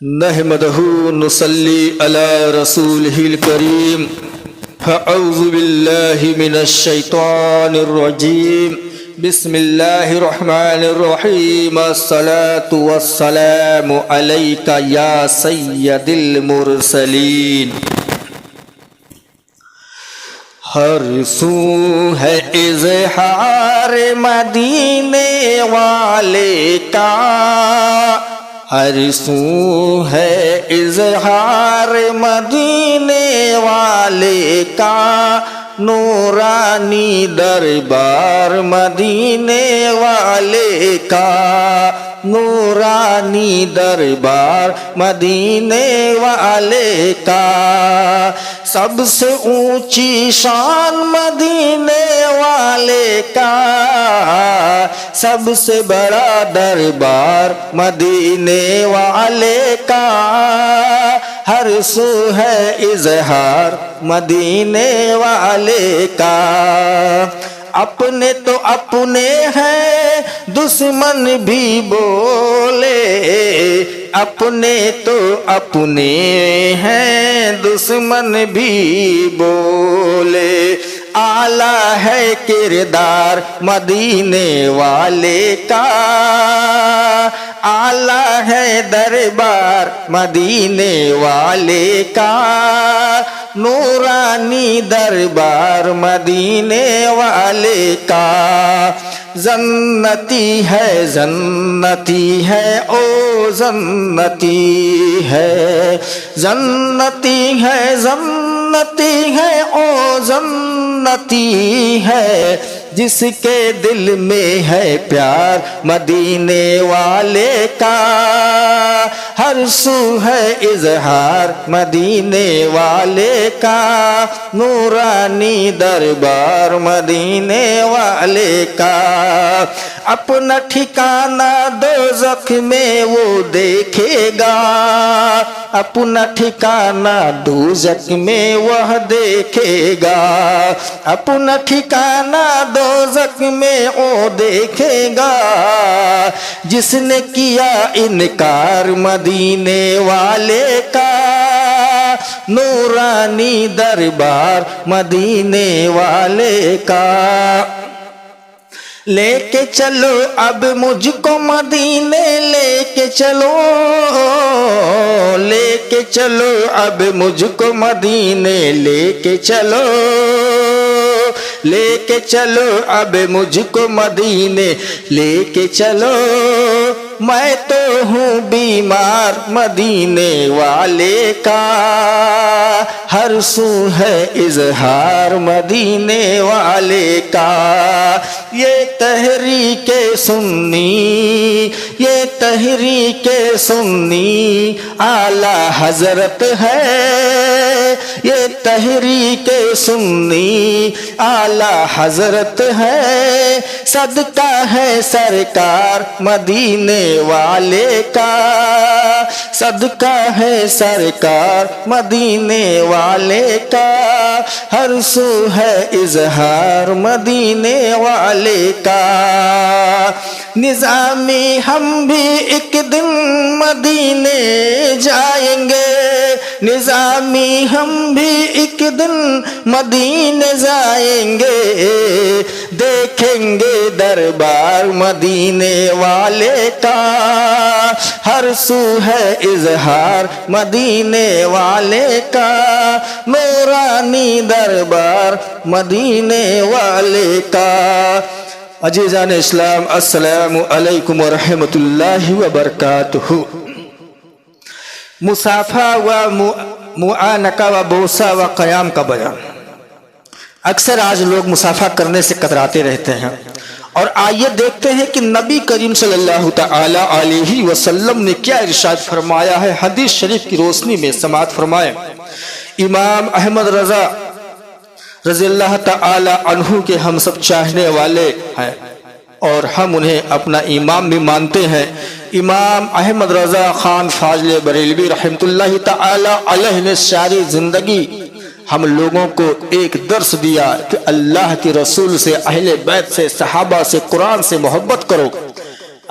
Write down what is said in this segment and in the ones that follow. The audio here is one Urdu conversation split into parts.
نحمده نصلي على رسوله الكريم فأعوذ بالله من الشيطان الرجيم بسم الله الرحمن الرحيم الصلاة والسلام عليك يا سيد المرسلين ہر سو ہے اظہار مدینے والے کا ہر سو ہے اظہار مدینے والے کا نورانی دربار مدینے والے کا نورانی دربار مدینے والے کا سب سے اونچی شان مدینے والے کا سب سے بڑا دربار مدینے والے کا ہر سو ہے اظہار مدینے والے کا اپنے تو اپنے ہیں دشمن بھی بولے اپنے تو اپنے ہیں دشمن بھی بولے اعلیٰ ہے کردار مدینے والے کا اعلیٰ ہے دربار مدینے والے کا نورانی دربار مدینے والے کا جنتی ہے جنتی ہے او جنتی ہے جنتی ہے جنتی ہے او جنتی ہے جس کے دل میں ہے پیار مدینے والے کا ہر سو ہے اظہار مدینے والے کا نورانی دربار مدینے والے کا اپنا ٹھکانہ دوزخ میں وہ دیکھے گا اپنا ٹھکانہ دوزخ میں وہ دیکھے گا اپنا ٹھکانہ دوزخ میں وہ دیکھے گا جس نے کیا انکار مدینے والے کا نورانی دربار مدینے والے کا لے کے چلو اب مجھ کو مدینے لے کے چلو لے کے چلو اب مجھ کو مدینے لے کے چلو لے کے چلو اب مجھ کو مدینے لے کے چلو میں تو ہوں بیمار مدینے والے کا ہر سو ہے اظہار مدینے والے کا یہ تحریک سنی یہ تحریک سنی اعلیٰ حضرت ہے یہ تحریک سنی اعلیٰ حضرت ہے صدقہ ہے سرکار مدینے والے کا صدقہ ہے سرکار مدینے والے کا ہر سو ہے اظہار مدینے والے کا نظامی ہم بھی ایک دن مدینے جائیں گے نظامی ہم بھی ایک دن مدینے جائیں گے دیکھیں گے دربار مدینے والے کا ہر سو ہے اظہار مدینے والے کا نورانی دربار مدینے والے کا عزیزان اسلام السلام علیکم ورحمۃ اللہ وبرکاتہ مصافحہ و معانقہ و بوسہ و قیام کا بیان اکثر آج لوگ مصافحہ کرنے سے کتراتے رہتے ہیں اور آئیے دیکھتے ہیں کہ نبی کریم صلی اللہ تعالی علیہ وسلم نے کیا ارشاد فرمایا ہے حدیث شریف کی روشنی میں سماعت فرمائیں امام احمد رضا رضی اللہ تعالی عنہ کے ہم سب چاہنے والے ہیں اور ہم انہیں اپنا امام بھی مانتے ہیں امام احمد رضا خان فاضل بریلوی رحمۃ اللہ تعالی علیہ نے ساری زندگی ہم لوگوں کو ایک درس دیا کہ اللہ کے رسول سے اہل بیت سے صحابہ سے قرآن سے محبت کرو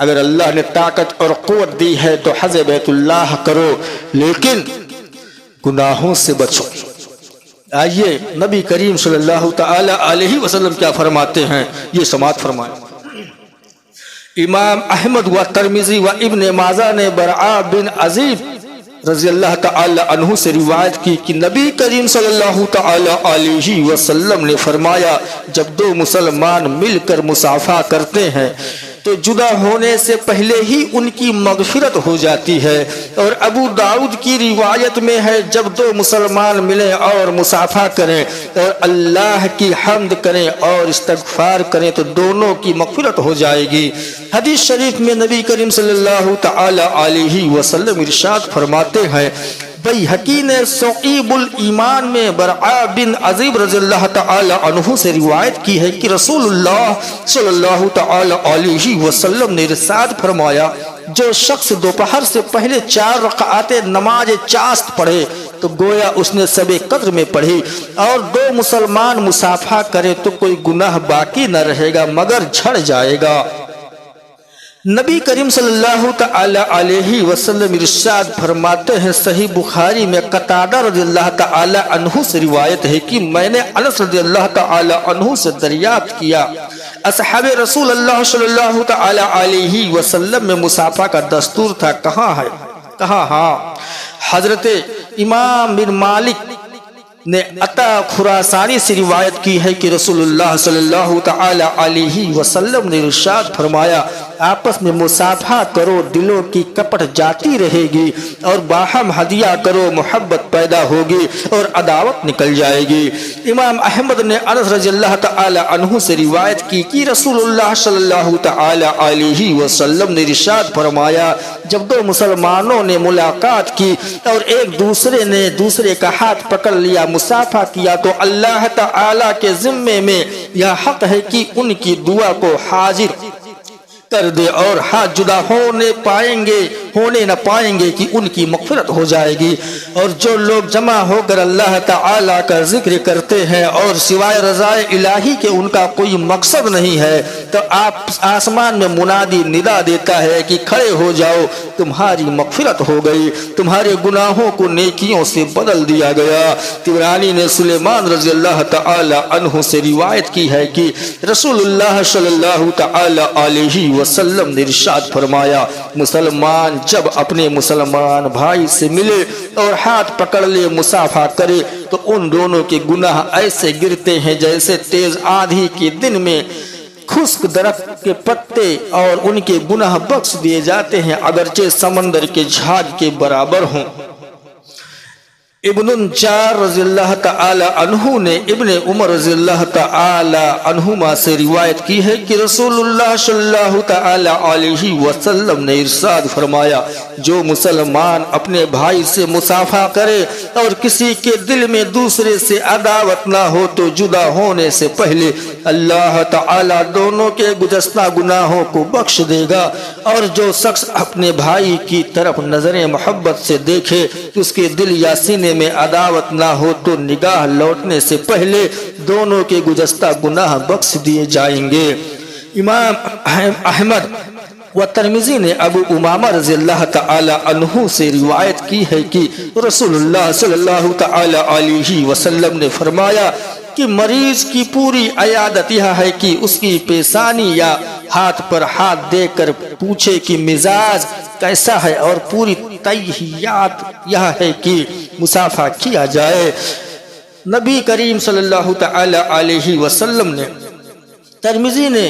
اگر اللہ نے طاقت اور قوت دی ہے تو حج بیت اللہ کرو، لیکن گناہوں سے بچو۔ آئیے نبی کریم صلی اللہ تعالی علیہ وسلم کیا فرماتے ہیں، یہ سماعت فرمائیں۔ امام احمد و ترمذی و ابن ماجہ نے برعا بن عزیب رضی اللہ تعالی عنہ سے روایت کی کہ نبی کریم صلی اللہ تعالی علیہ وسلم نے فرمایا، جب دو مسلمان مل کر مصافحہ کرتے ہیں تو جدا ہونے سے پہلے ہی ان کی مغفرت ہو جاتی ہے۔ اور ابو داؤد کی روایت میں ہے، جب دو مسلمان ملیں اور مصافحہ کریں اور اللہ کی حمد کریں اور استغفار کریں تو دونوں کی مغفرت ہو جائے گی۔ حدیث شریف میں نبی کریم صلی اللہ تعالی علیہ وسلم ارشاد فرماتے ہیں، بیہقی نے صعیب الایمان میں برعا بن عزیب رضی اللہ تعالی عنہ سے روایت کی ہے کہ رسول اللہ صلی اللہ تعالی علیہ وسلم نے ارشاد فرمایا، جو شخص دوپہر سے پہلے 4 رکعات نماز چاست پڑھے تو گویا اس نے شب قدر میں پڑھی، اور 2 مسلمان مصافحہ کرے تو کوئی گناہ باقی نہ رہے گا مگر جھڑ جائے گا۔ نبی کریم صلی اللہ تعالی علیہ وسلم ارشاد فرماتے ہیں، صحیح بخاری میں قتادہ رضی اللہ تعالی عنہ سے روایت ہے کہ میں نے انس رضی اللہ تعالی عنہ سے دریافت کیا، اصحاب رسول اللہ صلی اللہ تعالی علیہ وسلم میں مصافحہ کا دستور تھا، کہاں ہے؟ کہا ہاں۔ حضرت امام بن مالک نے عطا خراسانی سے روایت کی ہے کہ رسول اللہ صلی اللہ تعالی علیہ وسلم نے ارشاد فرمایا، آپس میں مصافحہ کرو، دلوں کی کپٹ جاتی رہے گی، اور باہم ہدیہ کرو، محبت پیدا ہوگی اور عداوت نکل جائے گی۔ امام احمد نے انس رضی اللہ تعالی عنہ سے روایت کی کہ رسول اللہ صلی اللہ تعالی علیہ وسلم نے ارشاد فرمایا، جب 2 مسلمانوں نے ملاقات کی اور ایک دوسرے نے دوسرے کا ہاتھ پکڑ لیا، مصافحہ کیا، تو اللہ تعالی کے ذمے میں یہ حق ہے کہ ان کی دعا کو حاضر کر دے اور ہاتھ جدا ہونے نہ پائیں گے کہ ان کی مغفرت ہو جائے گی۔ اور جو لوگ جمع ہو کر اللہ تعالی کا ذکر کرتے ہیں اور سوائے رضا الہی کے ان کا کوئی مقصد نہیں ہے، تو آسمان میں منادی ندا دیتا ہے کہ کھڑے ہو جاؤ، تمہاری مغفرت ہو گئی، تمہارے گناہوں کو نیکیوں سے بدل دیا گیا۔ طبرانی نے سلیمان رضی اللہ تعالی عنہ سے روایت کی ہے کہ رسول اللہ صلی اللہ تعالی علیہ وسلم نے ارشاد فرمایا، مسلمان جب اپنے مسلمان بھائی سے ملے اور ہاتھ پکڑ لے، مصافحہ کرے، تو ان دونوں کے گناہ ایسے گرتے ہیں جیسے تیز آندھی کے دن میں خشک درخت کے پتے، اور ان کے گناہ بخش دیے جاتے ہیں اگرچہ سمندر کے جھاگ کے برابر ہوں۔ ابن الجار رضی اللہ تعالی عنہ نے ابن عمر رضی اللہ تعالی عنہما سے روایت کی ہے کہ رسول اللہ صلی اللہ تعالی علیہ وسلم نے ارشاد فرمایا، جو مسلمان اپنے بھائی سے مصافحہ کرے اور کسی کے دل میں دوسرے سے عداوت نہ ہو تو جدا ہونے سے پہلے اللہ تعالی دونوں کے گزشتہ گناہوں کو بخش دے گا۔ اور جو شخص اپنے بھائی کی طرف نظر محبت سے دیکھے اس کے دل یا سینے میں عداوت نہ ہو تو نگاہ لوٹنے سے پہلے دونوں کے گزشتہ گناہ بخش دیے جائیں گے۔ امام احمد و ترمذی نے ابو امامہ رضی اللہ تعالی عنہ سے روایت کی ہے کہ رسول اللہ صلی اللہ تعالی علیہ وسلم نے فرمایا کہ مریض کی پوری عیادت یہ ہے کہ اس کی پیشانی یا ہاتھ پر ہاتھ دے کر پوچھے کہ مزاج کیسا ہے، اور پوری تحیات یہ ہے کہ مصافحہ کیا جائے۔ نبی کریم صلی اللہ تعالی علیہ وسلم نے ترمذی نے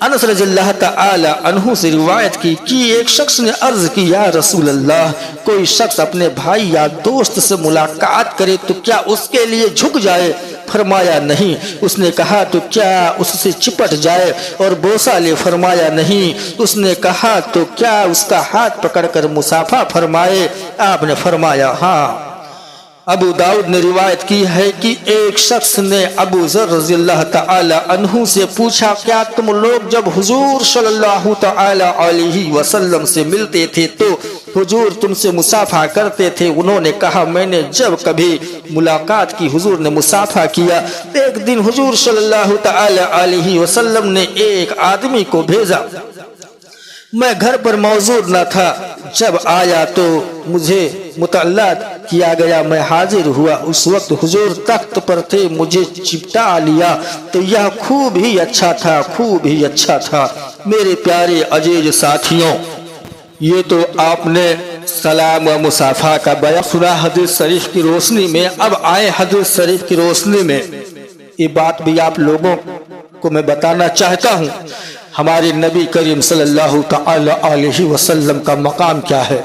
انس رضی اللہ تعالی عنہ سے روایت کی کہ ایک شخص نے عرض کی، یا رسول اللہ، کوئی شخص اپنے بھائی یا دوست سے ملاقات کرے تو کیا اس کے لیے جھک جائے؟ فرمایا نہیں۔ اس نے کہا تو کیا اس سے چپٹ جائے اور بوسہ لے؟ فرمایا نہیں۔ اس نے کہا تو کیا اس کا ہاتھ پکڑ کر مصافحہ فرمائے؟ آپ نے فرمایا ہاں۔ ابو داؤد نے روایت کی ہے کہ ایک شخص نے ابو ذر رضی اللہ تعالی عنہ سے پوچھا، کیا تم لوگ جب حضور صلی اللہ تعالی علیہ وسلم سے ملتے تھے تو حضور تم سے مصافحہ کرتے تھے؟ انہوں نے کہا، میں نے جب کبھی ملاقات کی حضور نے مصافحہ کیا۔ ایک دن حضور صلی اللہ تعالی علیہ وسلم نے ایک آدمی کو بھیجا میں گھر پر موجود نہ تھا، جب آیا تو مجھے مطلع کیا گیا، میں حاضر ہوا، اس وقت حضور تخت پر تھے، مجھے چپٹا لیا تو یہ خوب ہی اچھا تھا، خوب ہی اچھا تھا۔ میرے پیارے عزیز ساتھیوں، یہ تو آپ نے سلام و مصافحہ کا بیان سنا حدیث شریف کی روشنی میں۔ اب آئے حدیث شریف کی روشنی میں یہ بات بھی آپ لوگوں کو میں بتانا چاہتا ہوں، ہمارے نبی کریم صلی اللہ تعالی علیہ وسلم کا مقام کیا ہے،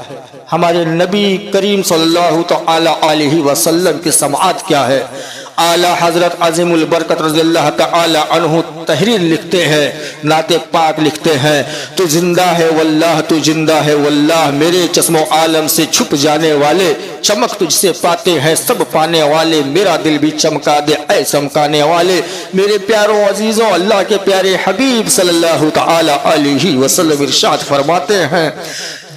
ہمارے نبی کریم صلی اللہ تعالی علیہ وسلم کی سماعت کیا ہے۔ اعلیٰ حضرت عظیم البرکت رضی اللہ تعالی عنہ تحریر لکھتے ہیں، نعت پاک لکھتے ہیں، تو زندہ ہے واللہ، تو زندہ ہے واللہ، میرے چشم و عالم سے چھپ جانے والے، چمک تجھ سے پاتے ہیں سب پانے والے، میرا دل بھی چمکا دے اے چمکانے والے۔ میرے پیاروں عزیزوں، اللہ کے پیارے حبیب صلی اللہ تعالی علیہ وسلم ارشاد فرماتے ہیں،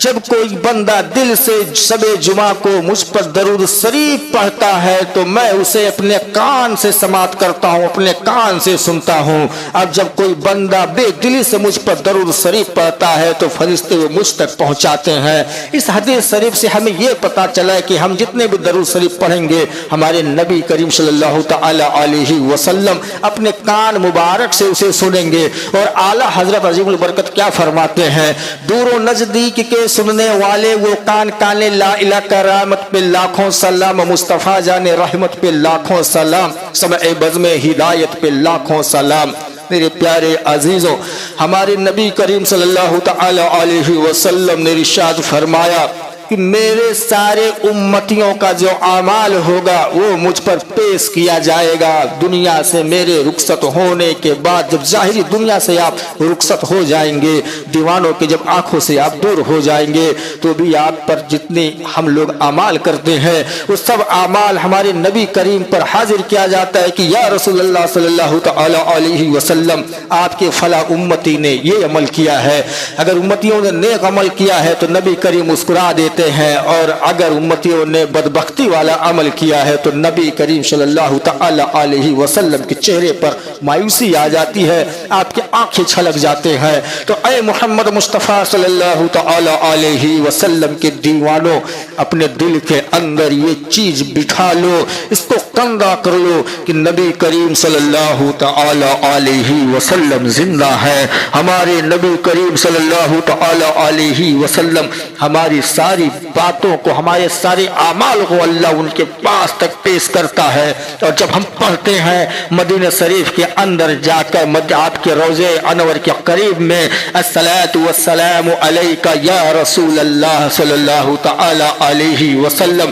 جب کوئی بندہ دل سے شب جمعہ کو مجھ پر درود شریف پڑھتا ہے تو میں اسے اپنے کان سے سماعت کرتا ہوں، اپنے کان سے سنتا ہوں۔ اب جب کوئی بندہ بے دلی سے مجھ پر درود شریف پڑھتا ہے تو فرشتے وہ مجھ تک پہنچاتے ہیں۔ اس حدیث شریف سے ہمیں یہ پتا چلا ہے کہ ہم جتنے بھی درود شریف پڑھیں گے، ہمارے نبی کریم صلی اللہ تعالی علیہ وسلم اپنے کان مبارک سے اسے سنیں گے۔ اور اعلیٰ حضرت عظیم البرکت کیا فرماتے ہیں، دور و نزدیک کے سننے والے وہ کان کانے، لا الہ کرامت پہ لاکھوں سلام، مصطفیٰ جان رحمت پہ لاکھوں سلام، سمع بزم ہدایت پہ لاکھوں سلام۔ میرے پیارے عزیزوں، ہمارے نبی کریم صلی اللہ تعالی علیہ وسلم نے ارشاد فرمایا کہ میرے سارے امتیوں کا جو اعمال ہوگا وہ مجھ پر پیش کیا جائے گا۔ دنیا سے میرے رخصت ہونے کے بعد، جب ظاہری دنیا سے آپ رخصت ہو جائیں گے، دیوانوں کی جب آنکھوں سے آپ دور ہو جائیں گے، تو بھی آپ پر جتنے ہم لوگ اعمال کرتے ہیں وہ سب اعمال ہمارے نبی کریم پر حاضر کیا جاتا ہے کہ یا رسول اللہ صلی اللہ تعالی علیہ وسلم، آپ کے فلاں امتی نے یہ عمل کیا ہے۔ اگر امتیوں نے نیک عمل کیا ہے تو نبی کریم مسکرا دیتے ہیں، اور اگر امتیوں نے بدبختی والا عمل کیا ہے تو نبی کریم صلی اللہ تعالی علیہ وسلم کے چہرے پر مایوسی آ جاتی ہے، آپ کی آنکھیں چھلک جاتے ہیں۔ تو اے محمد مصطفیٰ صلی اللہ تعالی علیہ وسلم کے دیوانوں، اپنے دل کے اندر یہ چیز بٹھا لو، اس کو کندہ کر لو کہ نبی کریم صلی اللہ تعالی علیہ وسلم زندہ ہے۔ ہمارے نبی کریم صلی اللہ تعالی علیہ وسلم ہماری ساری باتوں کو، ہمارے سارے اعمال کو اللہ ان کے پاس تک پیش کرتا ہے۔ اور جب ہم پڑھتے ہیں مدینہ شریف کے اندر جا کر آپ کے روضے انور کے قریب میں، الصلاۃ والسلام علیک یا رسول اللہ صلی اللہ تعالی علیہ وسلم،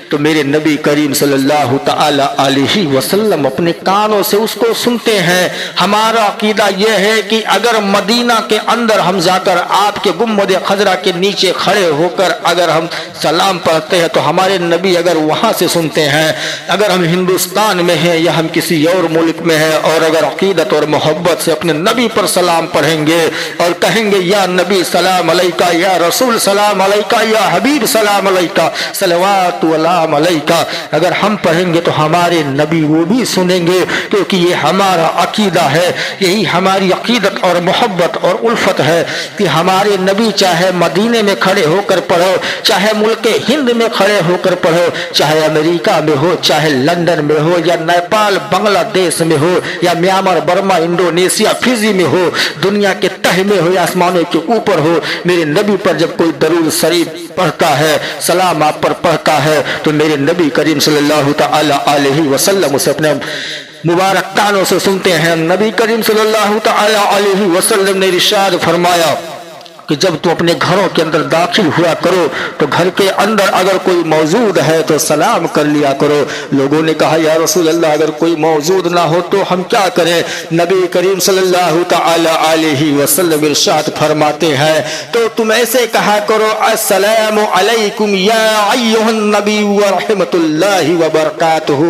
تو میرے نبی کریم صلی اللہ تعالی علیہ وسلم اپنے کانوں سے اس کو سنتے ہیں۔ ہمارا عقیدہ یہ ہے کہ اگر مدینہ کے اندر ہم جا کر آپ کے گنبد خضرا کے نیچے کھڑے ہو کر اگر ہم سلام پڑھتے ہیں تو ہمارے نبی اگر وہاں سے سنتے ہیں، اگر ہم ہندوستان میں ہیں یا ہم کسی اور ملک میں ہیں، اور اگر عقیدت اور محبت سے اپنے نبی پر سلام پڑھیں گے اور کہیں گے یا نبی سلام علیکہ، یا رسول سلام علیکہ، یا حبیب سلام علیکہ، صلوات اللہ علیکہ، اگر ہم پڑھیں گے تو ہمارے نبی وہ بھی سنیں گے، کیونکہ یہ ہمارا عقیدہ ہے، یہی ہماری عقیدت اور محبت اور الفت ہے کہ ہمارے نبی چاہے مدینے میں کھڑے ہو کر پڑھو، چاہے ملک ہند میں کھڑے ہو کر پڑھو، چاہے امریکہ میں ہو، چاہے لندن میں ہو، یا نیپال بنگلہ دیش میں ہو، یا میانمار برما انڈونیشیا فجی میں ہو، دنیا کے تہ میں ہو یا آسمانوں کے اوپر ہو، میرے نبی پر جب کوئی درود شریف پڑھتا ہے، سلام آپ پر پڑھتا ہے، تو میرے نبی کریم صلی اللہ تعالی علیہ وسلم اسے اپنے مبارک کانوں سے سنتے ہیں۔ نبی کریم صلی اللہ تعالی علیہ وسلم نے ارشاد فرمایا کہ جب تم اپنے گھروں کے اندر داخل ہوا کرو تو گھر کے اندر اگر کوئی موجود ہے تو سلام کر لیا کرو۔ لوگوں نے کہا یا رسول اللہ اگر کوئی موجود نہ ہو تو ہم کیا کریں؟ نبی کریم صلی اللہ تعالی علیہ وسلم ارشاد فرماتے ہیں تو تم ایسے کہا کرو السلام علیکم یا ایھا النبی ورحمۃ اللہ وبرکاتہ۔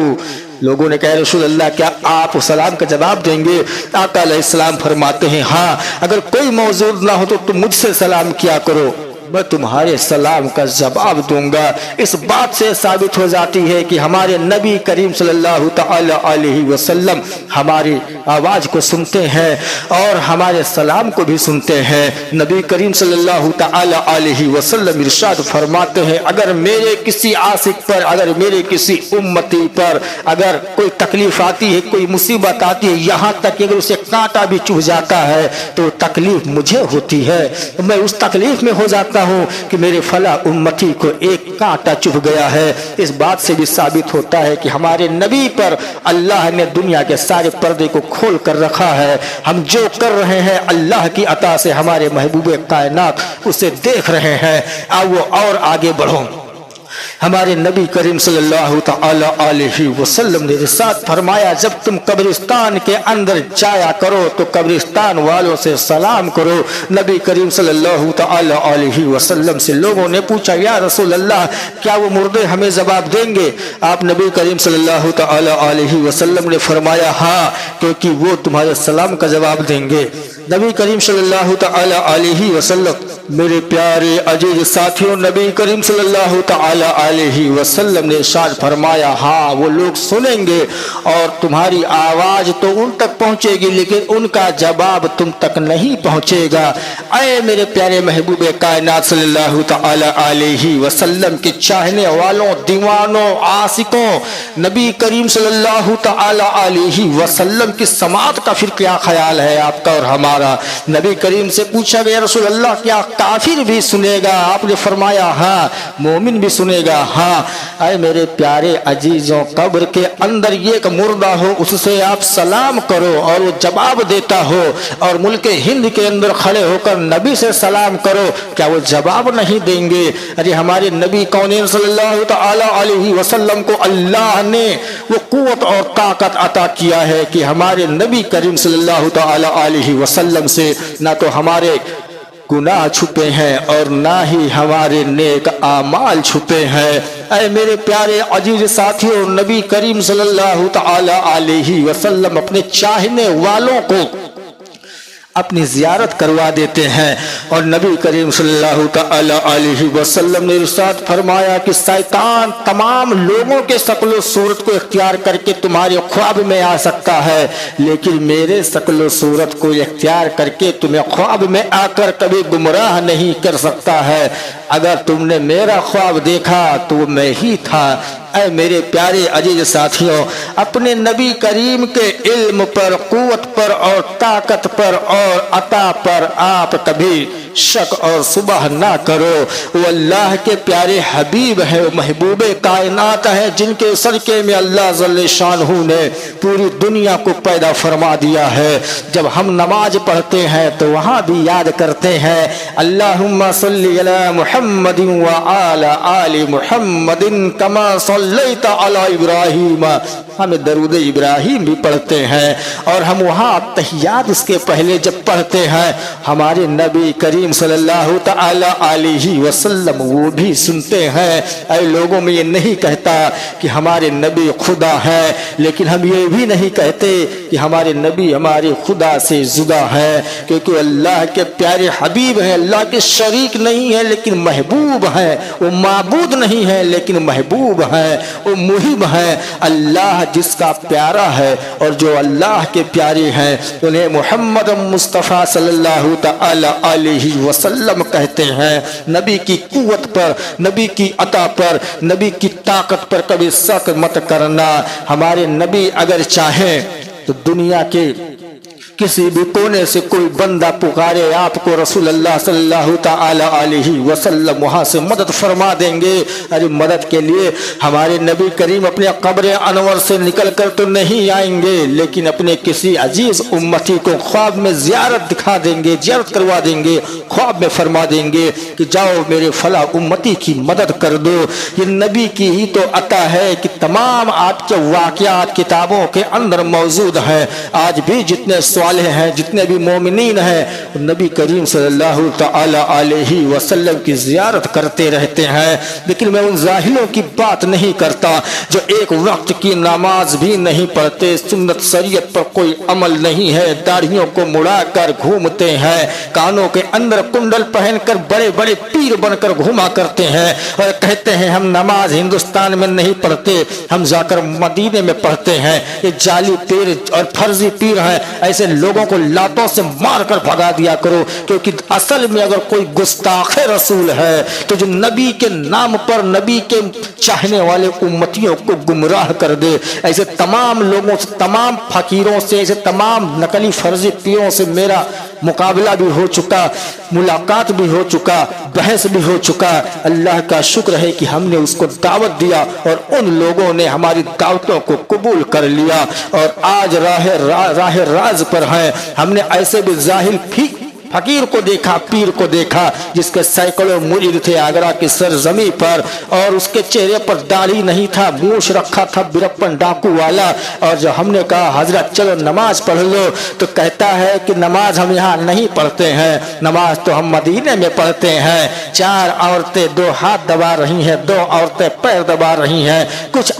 لوگوں نے کہا رسول اللہ کیا آپ سلام کا جواب دیں گے؟ آقا علیہ السلام فرماتے ہیں ہاں، اگر کوئی موجود نہ ہو تو تم مجھ سے سلام کیا کرو۔ میں تمہارے سلام کا جواب دوں گا۔ اس بات سے ثابت ہو جاتی ہے کہ ہمارے نبی کریم صلی اللہ تعالی علیہ وسلم ہماری آواز کو سنتے ہیں اور ہمارے سلام کو بھی سنتے ہیں۔ نبی کریم صلی اللہ تعالی علیہ وسلم ارشاد فرماتے ہیں اگر میرے کسی عاشق پر، اگر میرے کسی امتی پر اگر کوئی تکلیف آتی ہے، کوئی مصیبت آتی ہے، یہاں تک کہ اگر اسے کانٹا بھی چبھ جاتا ہے تو تکلیف مجھے ہوتی ہے، میں اس تکلیف میں ہو جاتا ہوں کہ میرے فلاں امتی کو ایک کانٹا چبھ گیا ہے۔ اس بات سے بھی ثابت ہوتا ہے کہ ہمارے نبی پر اللہ نے دنیا کے سارے پردے کو کھول کر رکھا ہے۔ ہم جو کر رہے ہیں اللہ کی عطا سے ہمارے محبوب کائنات اسے دیکھ رہے ہیں۔ آؤ اور آگے بڑھو۔ ہمارے نبی کریم صلی اللہ تعالی علیہ وسلم نے ارشاد فرمایا جب تم قبرستان کے اندر جایا کرو تو قبرستان والوں سے سلام کرو۔ نبی کریم صلی اللہ تعالی علیہ وسلم سے لوگوں نے پوچھا یا رسول اللہ کیا وہ مردے ہمیں جواب دیں گے؟ آپ نبی کریم صلی اللہ تعالی علیہ وسلم نے فرمایا ہاں، کیونکہ وہ تمہارے سلام کا جواب دیں گے۔ نبی کریم صلی اللہ تعالی علیہ وسلم، میرے پیارے عزیز ساتھیوں، نبی کریم صلی اللہ تعالی علیہ وسلم نے ارشاد فرمایا ہاں وہ لوگ سنیں گے اور تمہاری آواز تو ان تک پہنچے گی لیکن ان کا جواب تم تک نہیں پہنچے گا۔ اے میرے پیارے محبوب کائنات صلی اللہ تعالی علیہ وسلم کے چاہنے والوں، دیوانوں، عاشقوں، نبی کریم صلی اللہ تعالی علیہ وسلم کی سماعت کا پھر کیا خیال ہے آپ کا اور ہمارا؟ نبی کریم سے پوچھا گیا رسول اللہ کیا کافر بھی سنے گا؟ آپ نے فرمایا ہاں، مومن بھی سنے گا ہاں۔ اے میرے پیارے عزیزوں، قبر کے اندر یہ ایک مردہ ہو اس سے آپ سلام کرو اور وہ جواب دیتا ہو، اور ملک ہند کے اندر کھڑے ہو کر نبی سے سلام کرو، کیا وہ جواب نہیں دیں گے؟ ارے ہمارے نبی کونین صلی اللہ تعالی علیہ وسلم کو اللہ نے وہ قوت اور طاقت عطا کیا ہے کہ ہمارے نبی کریم صلی اللہ تعالی علیہ وسلم سے نہ تو ہمارے گناہ چھپے ہیں اور نہ ہی ہمارے نیک اعمال چھپے ہیں۔ اے میرے پیارے عزیز ساتھیوں، نبی کریم صلی اللہ تعالی علیہ وسلم اپنے چاہنے والوں کو اپنی زیارت کروا دیتے ہیں، اور نبی کریم صلی اللہ تعالی علیہ وسلم نے ارشاد فرمایا کہ شیطان تمام لوگوں کے شکل و صورت کو اختیار کر کے تمہارے خواب میں آ سکتا ہے، لیکن میرے شکل و صورت کو اختیار کر کے تمہیں خواب میں آ کر کبھی گمراہ نہیں کر سکتا ہے۔ اگر تم نے میرا خواب دیکھا تو وہ میں ہی تھا۔ اے میرے پیارے عزیز ساتھیوں، اپنے نبی کریم کے علم پر، قوت پر اور طاقت پر اور عطا پر آپ کبھی شک اور صبح نہ کرو۔ وہ اللہ کے پیارے حبیب ہے، وہ محبوب کائنات ہے، جن کے صدقے میں اللہ جل شانہ نے پوری دنیا کو پیدا فرما دیا ہے۔ جب ہم نماز پڑھتے ہیں تو وہاں بھی یاد کرتے ہیں اللہم صلی علی محمد وعلی آل محمد کما صلیت علی ابراہیم۔ ہم درود ابراہیم بھی پڑھتے ہیں، اور ہم وہاں تحیات اس کے پہلے جب پڑھتے ہیں ہمارے نبی کریم صلی اللہ تعالی علیہ وسلم وہ بھی سنتے ہیں۔ اے لوگوں میں یہ نہیں کہتا کہ ہمارے نبی خدا ہے، لیکن ہم یہ بھی نہیں کہتے کہ ہمارے نبی ہمارے خدا سے جدا ہے، کیونکہ اللہ کے پیارے حبیب ہیں، اللہ کے شریک نہیں ہیں لیکن محبوب ہیں، وہ معبود نہیں ہے لیکن محبوب ہیں، وہ محب ہیں۔ اللہ جس کا پیارا ہے اور جو اللہ کے پیارے ہیں انہیں محمد مصطفیٰ صلی اللہ تعالی علیہ وسلم کہتے ہیں۔ نبی کی قوت پر، نبی کی عطا پر، نبی کی طاقت پر کبھی شک مت کرنا۔ ہمارے نبی اگر چاہیں تو دنیا کے کسی بھی کونے سے کوئی بندہ پکارے آپ کو، رسول اللہ صلی اللہ تعالی علیہ وسلم وہاں سے مدد فرما دیں گے۔ ارے مدد کے لیے ہمارے نبی کریم اپنے قبر انور سے نکل کر تو نہیں آئیں گے، لیکن اپنے کسی عزیز امتی کو خواب میں زیارت دکھا دیں گے، زیارت کروا دیں گے، خواب میں فرما دیں گے کہ جاؤ میرے فلاں امتی کی مدد کر دو۔ یہ نبی کی ہی تو عطا ہے کہ تمام آپ کے واقعات کتابوں کے اندر موجود ہیں۔ آج بھی جتنے صالح ہیں, جتنے بھی مومنین ہیں, نبی کریم صلی اللہ تعالی علیہ وسلم کی زیارت کرتے رہتے ہیں. لیکن میں ان ظاہروں کی بات نہیں کرتا جو ایک وقت کی نماز بھی نہیں پڑھتے, سنت شریعت پر کوئی عمل نہیں ہے, داڑھیوں کو مڑا کر گھومتے ہیں, کانوں کے اندر کنڈل پہن کر بڑے بڑے پیر بن کر گھوما کرتے ہیں اور کہتے ہیں ہم نماز ہندوستان میں نہیں پڑھتے, ہم جا کر مدینے میں پڑھتے ہیں. یہ جعلی پیر اور فرضی پیر ہیں. ایسے لوگوں کو لاتوں سے مار کر بھگا دیا کرو, کیونکہ اصل میں اگر کوئی گستاخ رسول ہے تو جو نبی کے نام پر نبی کے چاہنے والے امتیوں کو گمراہ کر دے. ایسے تمام لوگوں سے, تمام فقیروں سے, ایسے تمام نقلی فرضی پیروں سے میرا مقابلہ بھی ہو چکا, ملاقات بھی ہو چکا, بحث بھی ہو چکا. اللہ کا شکر ہے کہ ہم نے اس کو دعوت دیا اور ان لوگوں نے ہماری دعوتوں کو قبول کر لیا اور آج راہ راز پر ہیں. ہم نے ایسے بھی ظاہر فقیر کو دیکھا, پیر کو دیکھا جس کے سینکڑوں مرید تھے آگرہ کی سرزمین پر, اور اس کے چہرے پر داڑھی نہیں تھا, موچھ رکھا تھا برپن ڈاکو والا. اور جو ہم نے کہا حضرت چلو نماز پڑھ لو, تو کہتا ہے کہ نماز ہم یہاں نہیں پڑھتے ہیں, نماز تو ہم مدینے میں پڑھتے ہیں. 4 عورتیں 2 ہاتھ دبا رہی ہیں, 2 عورتیں پیر دبا رہی ہیں, کچھ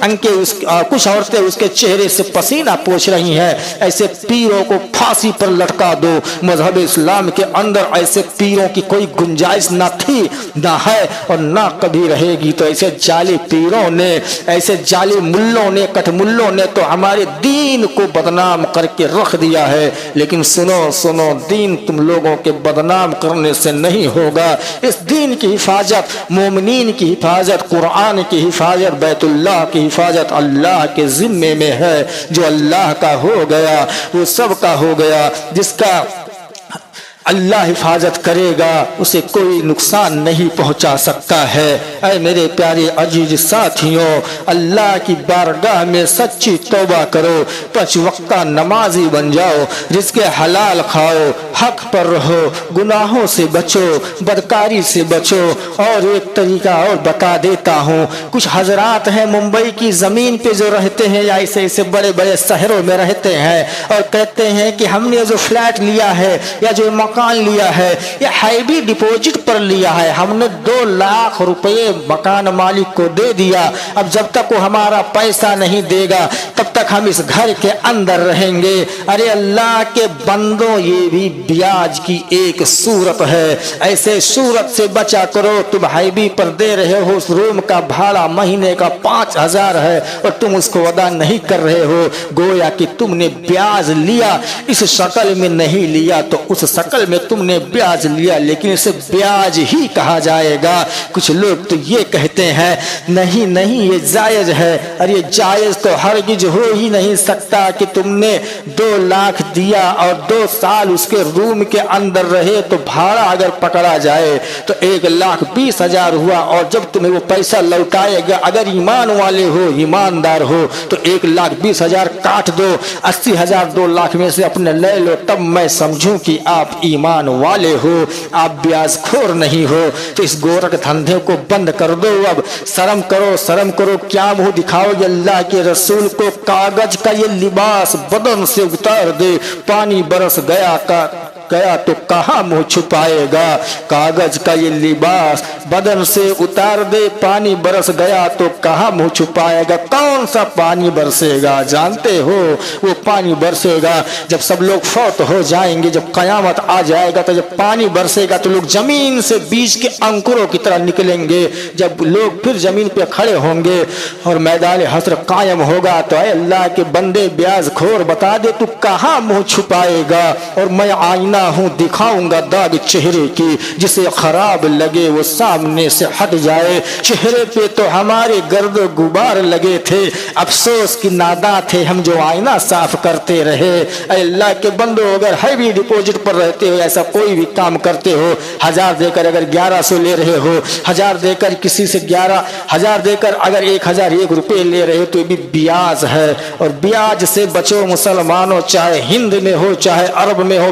عورتیں اس کے چہرے سے پسینہ پوچھ رہی ہیں. ایسے پیروں کو پھانسی پر لٹکا دو. مذہب اسلام کے اندر ایسے پیروں کی کوئی گنجائش نہ تھی, نہ ہے اور نہ کبھی رہے گی. تو ایسے جعلی پیروں نے, ایسے جعلی ملوں نے, کٹ ملوں نے تو ہمارے دین کو بدنام کر کے رکھ دیا ہے. لیکن سنو, دین تم لوگوں کے بدنام کرنے سے نہیں ہوگا. اس دین کی حفاظت, مومنین کی حفاظت, قرآن کی حفاظت, بیت اللہ کی حفاظت اللہ کے ذمے میں ہے. جو اللہ کا ہو گیا وہ سب کا ہو گیا. جس کا اللہ حفاظت کرے گا اسے کوئی نقصان نہیں پہنچا سکتا ہے. اے میرے پیارے عزیز ساتھیوں, اللہ کی بارگاہ میں سچی توبہ کرو, 5 وقت کا نمازی بن جاؤ, رزق حلال کھاؤ, حق پر رہو, گناہوں سے بچو, بدکاری سے بچو. اور ایک طریقہ اور بتا دیتا ہوں, کچھ حضرات ہیں ممبئی کی زمین پہ جو رہتے ہیں یا ایسے بڑے بڑے شہروں میں رہتے ہیں اور کہتے ہیں کہ ہم نے جو فلیٹ لیا ہے یا جو مکان لیا ہے یہ ہیوی ڈپوزٹ پر لیا ہے, ہم نے 2 لاکھ روپے مکان مالک کو دے دیا, اب جب تک وہ ہمارا پیسہ نہیں دے گا تب تک ہم اس گھر کے اندر رہیں گے. ارے اللہ کے بندوں, یہ بھی بیاج کی ایک صورت ہے. ایسے صورت سے بچا کرو. تم ہیوی پر دے رہے ہو, اس روم کا بھاڑا مہینے کا 5000 ہے اور تم اس کو ادا نہیں کر رہے ہو, گویا کہ تم نے بیاج لیا. اس شکل میں نہیں لیا تو اس شکل میں تم نے بیاج لیا, لیکن اسے بیاج ہی کہا جائے گا. کچھ لوگ تو یہ کہتے ہیں نہیں یہ جائز ہے. اور یہ جائز تو ہرگز ہو ہی نہیں سکتا کہ تم نے 2 لاکھ دیا اور 2 سال اس کے روم کے اندر رہے تو بھاڑا اگر پکڑا جائے تو 1,20,000 ہوا, اور جب تمہیں وہ پیسہ لوٹائے گا اگر ایمان والے ہو, ایماندار ہو, تو 1,20,000 کاٹ دو, 80,000 2 لاکھ میں سے اپنے لے لو, تب میں سمجھوں کہ آپ ایمان والے ہو, آپ بیاج خور نہیں ہو. تو اس گورک دھندے کو بند کر دو. اب شرم کرو, کیا منہ دکھاؤ گے اللہ کے رسول کو؟ کاغذ کا یہ لباس بدن سے اتار دے, پانی برس گیا تو کہاں منہ چھپائے گا. کاغذ کا یہ لباس بدن سے اتار دے, پانی برس گیا تو کہاں منہ چھپائے گا. کون سا پانی برسے گا جانتے ہو؟ وہ پانی برسے گا جب سب لوگ فوت ہو جائیں گے, جب قیامت آ جائے گا تو جب پانی برسے گا تو لوگ زمین سے بیج کے انکروں کی طرح نکلیں گے. جب لوگ پھر زمین پہ کھڑے ہوں گے اور میدان حشر قائم ہوگا تو اے اللہ کے بندے بیاج خور بتا دے تو کہاں منہ چھپائے گا. اور میں آئینہ ہوں, دکھاؤں گا داغ چہرے کی, جسے خراب لگے وہ سامنے سے ہٹ جائے. چہرے پہ تو ہمارے گرد و غبار لگے تھے, افسوس کی ناداں تھے ہم جو آئینہ صاف کرتے رہے. اے اللہ کے بندو, اگر ہیوی ڈپوزٹ پر رہتے ہو, ایسا کوئی بھی کام کرتے ہو, 1000 دے کر اگر 1100 لے رہے ہو, 1000 دے کر کسی سے 11,000 دے کر اگر 1001 روپے لے رہے ہو تو یہ بھی بیاج ہے. اور بیاج سے بچو مسلمانوں, چاہے ہند میں ہو چاہے عرب میں ہو,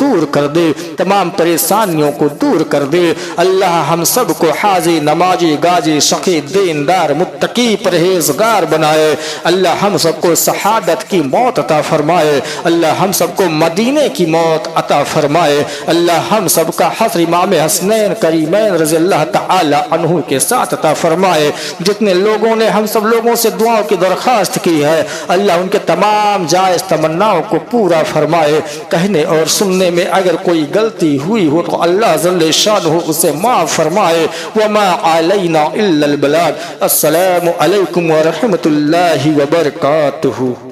دور کر دے، تمام پریشانیوں کو دور کر دے۔ اللہ ہم سب کو حاضی نمازی غازی شقی دیندار متقی پرہیزگار بنائے۔ اللہ ہم سب کو شہادت کی موت عطا فرمائے۔ اللہ ہم سب کو مدینے کی موت عطا فرمائے۔ اللہ ہم سب کا حشر امام حسنین کریمین رضی اللہ تعالی عنہ کے ساتھ عطا فرمائے۔ جتنے لوگوں نے ہم سب لوگوں سے دعاؤں کی درخواست کی ہے، اللہ ان کے تمام جائز تمناؤں کو پورا فرمائے۔ کہنے اور سننے میں اگر کوئی غلطی ہوئی ہو تو اللہ جل شانہ اسے معاف فرمائے۔ وما علینا الا البلاغ۔ السلام علیکم ورحمۃ اللہ وبرکاتہ۔